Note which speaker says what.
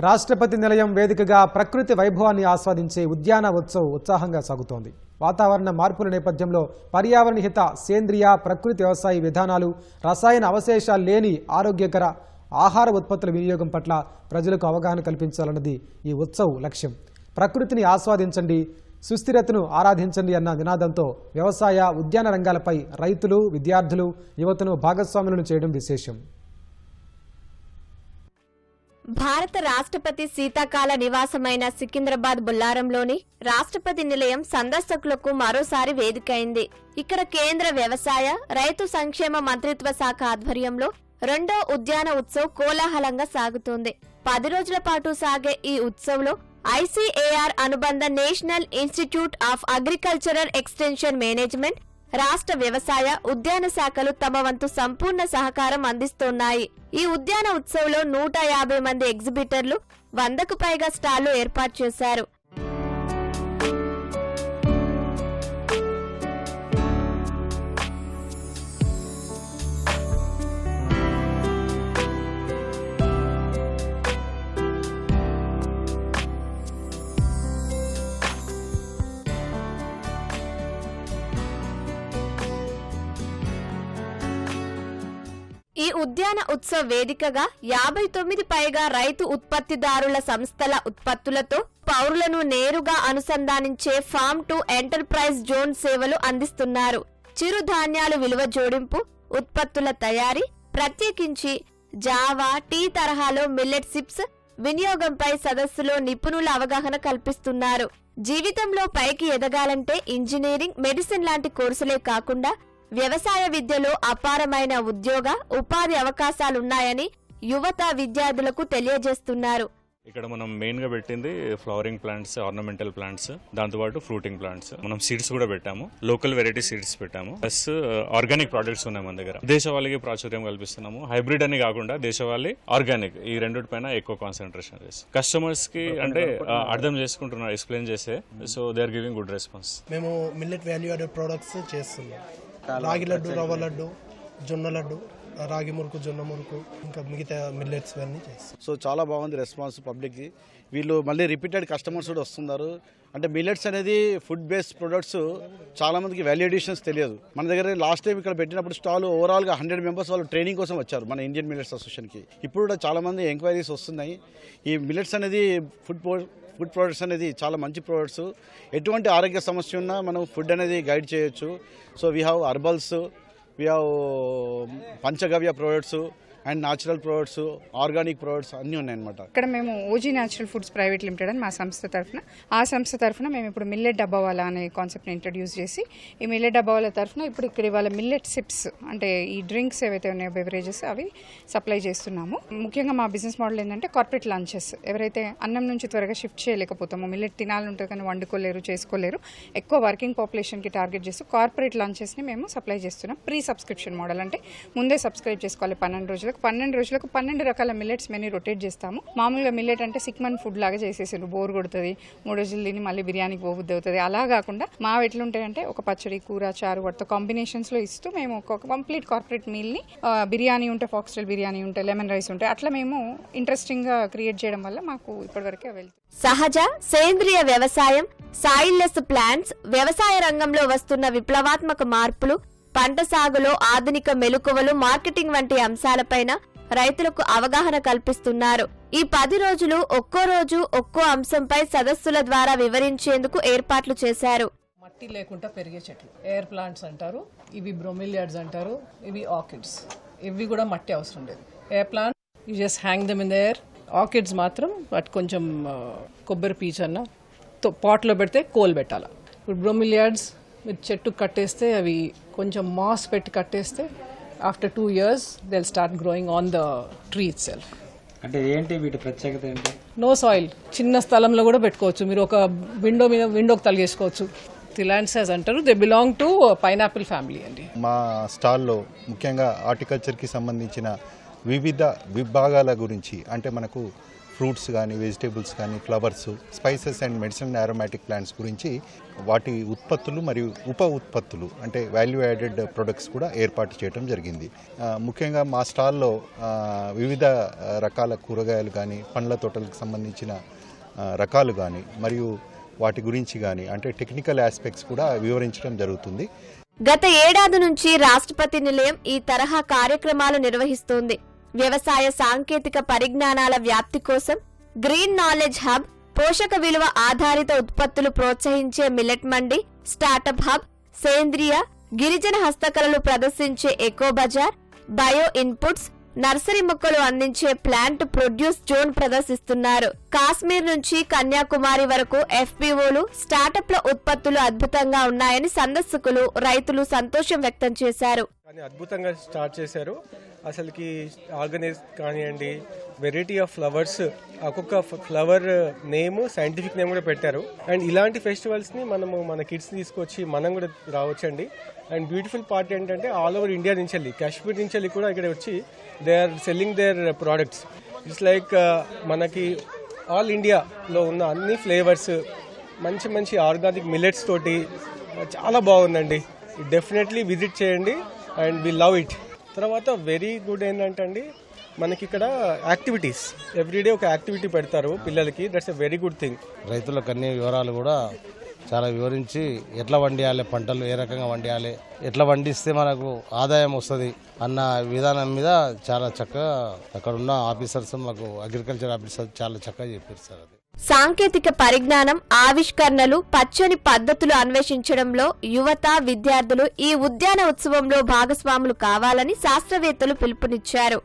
Speaker 1: రాష్ట్రపతి నిలయం వేదికగా ప్రకృతి వైభవాన్ని ఆస్వాదించే ఉద్యాన ఉత్సవ్ ఉత్సాహంగా సాగుతోంది. వాతావరణ మార్పుల నేపథ్యంలో పర్యావరణ హిత సేంద్రియ ప్రకృతి వ్యవసాయ విధానాలు, రసాయన అవశేషాలు లేని ఆరోగ్యకర ఆహార ఉత్పత్తుల వినియోగం పట్ల ప్రజలకు అవగాహన కల్పించాలన్నది ఈ ఉత్సవ్ లక్ష్యం. ప్రకృతిని ఆస్వాదించండి, సుస్థిరతను ఆరాధించండి అన్న నినాదంతో వ్యవసాయ, ఉద్యాన రంగాలపై రైతులు, విద్యార్థులు, యువతను భాగస్వాములను చేయడం విశేషం.
Speaker 2: భారత రాష్ట్రపతి శీతాకాల నివాసమైన సికింద్రాబాద్ బుల్లారంలోని రాష్ట్రపతి నిలయం సందర్శకులకు మరోసారి వేదికైంది. ఇక్కడ కేంద్ర వ్యవసాయ, రైతు సంక్షేమ మంత్రిత్వ శాఖ ఆధ్వర్యంలో రెండో ఉద్యాన ఉత్సవ్ కోలాహలంగా సాగుతోంది. 10 రోజుల పాటు సాగే ఈ ఉత్సవ్లో ICAR అనుబంధ national institute of agricultural extension management, రాష్ట్ర వ్యవసాయ, ఉద్యాన శాఖలు తమ వంతు సంపూర్ణ సహకారం అందిస్తున్నాయి. ఈ ఉద్యాన ఉత్సవ్లో 150 మంది ఎగ్జిబిటర్లు, 100కు పైగా స్టాళ్లు ఏర్పాటు చేశారు. ఈ ఉద్యాన ఉత్సవ్ వేదికగా 59 పైగా రైతు ఉత్పత్తిదారుల సంస్థల ఉత్పత్తులతో పౌరులను నేరుగా అనుసంధానించే ఫార్మ్ టు ఎంటర్ప్రైజ్ జోన్ సేవలు అందిస్తున్నారు. చిరుధాన్యాలు విలువ జోడింపు, ఉత్పత్తుల తయారీ, ప్రత్యేకించి జావా, టీ తరహాలో మిల్లెట్ సిప్స్ వినియోగంపై సదస్సులో నిపుణుల అవగాహన కల్పిస్తున్నారు. జీవితంలో పైకి ఎదగాలంటే ఇంజనీరింగ్, మెడిసిన్ లాంటి కోర్సులే కాకుండా వ్యవసాయ విద్యలో అపారమైన ఉద్యోగ, ఉపాధి అవకాశాలున్నాయని యువత, విద్యార్థులకు తెలియజేస్తున్నారు.
Speaker 3: ఇక్కడ మనం మెయిన్ గా పెట్టింది ఫ్లవరింగ్ ప్లాంట్స్, ఆర్నమెంటల్ ప్లాంట్స్, దాంతోపాటు ఫ్రూటింగ్ ప్లాంట్స్. మనం సీడ్స్ కూడా పెట్టాము, లోకల్ వెరైటీ సీడ్స్ పెట్టాము, ప్లస్ ఆర్గానిక్ ప్రొడక్ట్స్ ఉన్నాయి మన దగ్గర. దేశవాళీకి ప్రాచుర్యం కల్పిస్తున్నాము. హైబ్రిడ్ అని కాకుండా దేశవాళీ, ఆర్గానిక్ ఈ రెండిటి పైన ఎక్కువ కాన్సన్ట్రేషన్ చేస్తాం. కస్టమర్స్ కి అంటే అర్థం చేసుకుంటున్నారు, ఎక్స్ప్లెయిన్ చేస్తే, so they are giving good response.
Speaker 4: మేము మిల్లెట్ వాల్యూ యాడెడ్ ప్రొడక్ట్స్ చేస్తున్నాం. రాగి లడ్డు, రవ్వ లడ్డు, జొన్న లడ్డు, రాగి మురుకు, జొన్న మురుకు, ఇంకా మిగతా మిల్లెట్స్ అన్నీ చేస్తాం.
Speaker 5: సో చాలా బాగుంది రెస్పాన్స్ పబ్లిక్కి. వీళ్ళు మళ్ళీ రిపీటెడ్ కస్టమర్స్ కూడా వస్తున్నారు. అంటే మిల్లెట్స్ అనేది ఫుడ్ బేస్డ్ ప్రొడక్ట్స్, చాలా మందికి వాల్యూ అడిషన్స్ తెలియదు. మన దగ్గర లాస్ట్ టైం ఇక్కడ పెట్టినప్పుడు స్టాల్ ఓవరాల్గా 100 మెంబర్స్ వాళ్ళు ట్రైనింగ్ కోసం వచ్చారు మన ఇండియన్ మిల్లెట్స్ అసోసియేషన్కి. ఇప్పుడు కూడా చాలా మంది ఎంక్వైరీస్ వస్తున్నాయి. ఈ మిల్లెట్స్ అనేది ఫుడ్ ప్రొడక్ట్స్ అనేది చాలా మంచి ప్రొడక్ట్స్. ఎటువంటి ఆరోగ్య సమస్య ఉన్నా మనం ఫుడ్ అనేది గైడ్ చేయొచ్చు. So we have herbals, we have panchagavya products and natural products, organic products అన్నీ ఉన్నాయన్నమాట.
Speaker 6: ఇక్కడ మేము OG natural foods private limited అని మా సంస్థ తరఫున, ఆ సంస్థ తరఫున మేము ఇప్పుడు మిల్లెట్ డబ్బావాలా అనే కాన్సెప్ట్ని ఇంట్రడ్యూస్ చేసి, ఈ మిల్లెట్ డబ్బావాలా తరఫున ఇప్పుడు ఇక్కడ ఇవాళ మిల్లెట్ సిప్స్ అంటే ఈ డ్రింక్స్ ఏవైతే ఉన్నాయో బెవరేజెస్ అవి సప్లై చేస్తున్నాము. ముఖ్యంగా మా బిజినెస్ మోడల్ ఏంటంటే కార్పొరేట్ లంచెస్. ఎవరైతే అన్నం నుంచి త్వరగా షిఫ్ట్ చేయలేకపోతామో, మిల్లెట్ తినాలంటుంది కానీ వండుకోలేరు, చేసుకోలేరు, ఎక్కువ వర్కింగ్ పాపులేషన్కి టార్గెట్ చేస్తూ కార్పొరేట్ లంచెస్ని మేము సప్లై చేస్తున్నాం. ప్రీ సబ్స్క్రిప్షన్ మోడల్, అంటే ముందే సబ్స్క్రైబ్ చేసుకోవాలి 12 రోజులకు. 12 రోజులకు 12 రకాల మిల్లెట్స్ మెనూ రొటేట్ చేస్తాము. మామూలుగా మిల్లెట్ అంటే సిక్మన్ ఫుడ్ లాగా చేసేసారు, బోర్ కొడుతుంది, 3 రోజులు తిని మళ్ళీ బిర్యానీకి పోబుద్ది అవుతుంది. అలా కాకుండా మా ఎట్లుంటాయంటే ఒక పచ్చడి, కూర, చారు వాటితో కాంబినేషన్స్లో ఇస్తూ మేము ఒక కంప్లీట్ కార్పొరేట్ మీల్ని, బిర్యానీ ఉంటే ఫాక్స్టైల్ బిర్యానీ ఉంటే, లెమన్ రైస్ ఉంటే, అట్లా మేము ఇంట్రెస్టింగ్గా క్రియేట్ చేయడం వల్ల మాకు ఇప్పటివరకే వెళ్తుంది.
Speaker 2: సహజ, సేంద్రియ వ్యవసాయం, సాయిల్లెస్ ప్లాంట్స్, వ్యవసాయ రంగంలో వస్తున్న విప్లవాత్మక మార్పులు, పంట సాగులో ఆధునిక మెలకువలు, మార్కెటింగ్ వంటి అంశాలపైన రైతులకు అవగాహన కల్పిస్తున్నారు. ఈ 10 రోజులు ఒక్కో రోజు ఒక్కో అంశంపై సదస్సుల ద్వారా వివరించేందుకు ఏర్పాట్లు చేశారు.
Speaker 7: మట్టి లేకుండా పెరిగే చెట్లు ఎయిర్ ప్లాంట్స్ అంటారు, ఇవి బ్రోమిలియాడ్స్ అంటారు, ఇవి ఆర్కిడ్స్. ఇవి కూడా మట్టి అవసరం లేదు. Air plant you just hang them in the air. Orchids మాత్రం వాటి కొంచెం కొబ్బరి పీచ్ అన్న పాట్లో పెడితే కోల్ పెట్టాలి. ఇప్పుడు బ్రోమిలియాడ్స్ మీరు చెట్టు కట్టేస్తే, అవి కొంచెం మాస్ పెట్టి కట్టేస్తే after 2 years they'll start growing on the tree itself.
Speaker 8: అంటే ఏంటి వీటి ప్రత్యేకత ఏంటి?
Speaker 7: నో సాయిల్, చిన్న స్థలంలో కూడా పెట్టుకోవచ్చు. మీరు ఒక విండోకి తలిగేసుకోవచ్చు. థిలాన్సాస్ అంటారు, they belong to pineapple family అండి.
Speaker 9: మా స్టాల్లో ముఖ్యంగా హార్టికల్చర్కి సంబంధించిన వివిధ విభాగాల గురించి, అంటే మనకు ఫ్రూట్స్ కానీ, వెజిటేబుల్స్ కానీ, flowers, spices and medicine aromatic plants గురించి వాటి ఉత్పత్తులు మరియు ఉప ఉత్పత్తులు అంటే వాల్యూ యాడెడ్ ప్రొడక్ట్స్ కూడా ఏర్పాటు చేయడం జరిగింది. ముఖ్యంగా మా స్టాల్లో వివిధ రకాల కూరగాయలు కానీ, పండ్ల తోటలకు సంబంధించిన రకాలు కానీ మరియు వాటి గురించి కానీ అంటే టెక్నికల్ ఆస్పెక్ట్స్ కూడా వివరించడం జరుగుతుంది.
Speaker 2: గత ఏడాది నుంచి రాష్ట్రపతి నిలయం ఈ తరహా కార్యక్రమాలు నిర్వహిస్తోంది. వ్యవసాయ సాంకేతిక పరిజ్ఞానాల వ్యాప్తి కోసం గ్రీన్ నాలెడ్జ్ హబ్, పోషక విలువ ఆధారిత ఉత్పత్తులు ప్రోత్సహించే మిల్లెట్ మండి, స్టార్టప్ హబ్, సేంద్రియ, గిరిజన హస్తకళలు ప్రదర్శించే eco bazaar, bio inputs, nursery మొక్కలు అందించే ప్లాంట్ ప్రొడ్యూస్ జోన్ ప్రదర్శిస్తున్నారు. కాశ్మీర్ నుంచి కన్యాకుమారి వరకు FPOలు, స్టార్టప్ల ఉత్పత్తులు అద్భుతంగా ఉన్నాయని సందర్శకులు, రైతులు సంతోషం వ్యక్తం చేశారు.
Speaker 10: కానీ అద్భుతంగా స్టార్ట్ చేశారు. అసలుకి ఆర్గనైజ్ కానివ్వండి, వెరైటీ ఆఫ్ ఫ్లవర్స్, ఒక్కొక్క ఫ్లవర్ నేమ్, సైంటిఫిక్ నేమ్ కూడా పెట్టారు. అండ్ ఇలాంటి ఫెస్టివల్స్ని మనము మన కిడ్స్ తీసుకొచ్చి మనం కూడా రావచ్చండి. అండ్ బ్యూటిఫుల్ పార్ట్ ఏంటంటే ఆల్ ఓవర్ ఇండియా నుంచి వెళ్ళి, కాశ్మీర్ నుంచి వెళ్ళి కూడా ఇక్కడ వచ్చి they are selling their products. It's like మనకి ఆల్ ఇండియాలో ఉన్న అన్ని ఫ్లేవర్స్, మంచి మంచి ఆర్గానిక్ మిల్లెట్స్ తోటి చాలా బాగుందండి. డెఫినెట్లీ విజిట్ చేయండి అండ్ వి లవ్ ఇట్. తర్వాత వెరీ గుడ్ ఏంటంటే అండి, మనకి ఇక్కడ యాక్టివిటీస్ ఎవ్రీడే ఒక యాక్టివిటీ పెడతారు పిల్లలకి. That's a very good thing.
Speaker 11: రైతులకు అన్ని వివరాలు కూడా చాలా వివరించి ఎట్లా వండియాలి, పంటలు ఏ రకంగా వండియాలి, ఎట్లా వండిస్తే మనకు ఆదాయం వస్తుంది అన్న విధానం మీద చాలా చక్కగా అక్కడ ఉన్న ఆఫీసర్స్, మాకు అగ్రికల్చర్ ఆఫీసర్స్ చాలా చక్కగా చెప్పారు సార్. అది
Speaker 2: సాంకేతిక పరిజ్ఞానం, ఆవిష్కరణలు, పచ్చని పద్ధతులు అన్వేషించడంలో యువత, విద్యార్థులు ఈ ఉద్యాన ఉత్సవంలో భాగస్వాములు కావాలని శాస్త్రవేత్తలు పిలుపునిచ్చారు.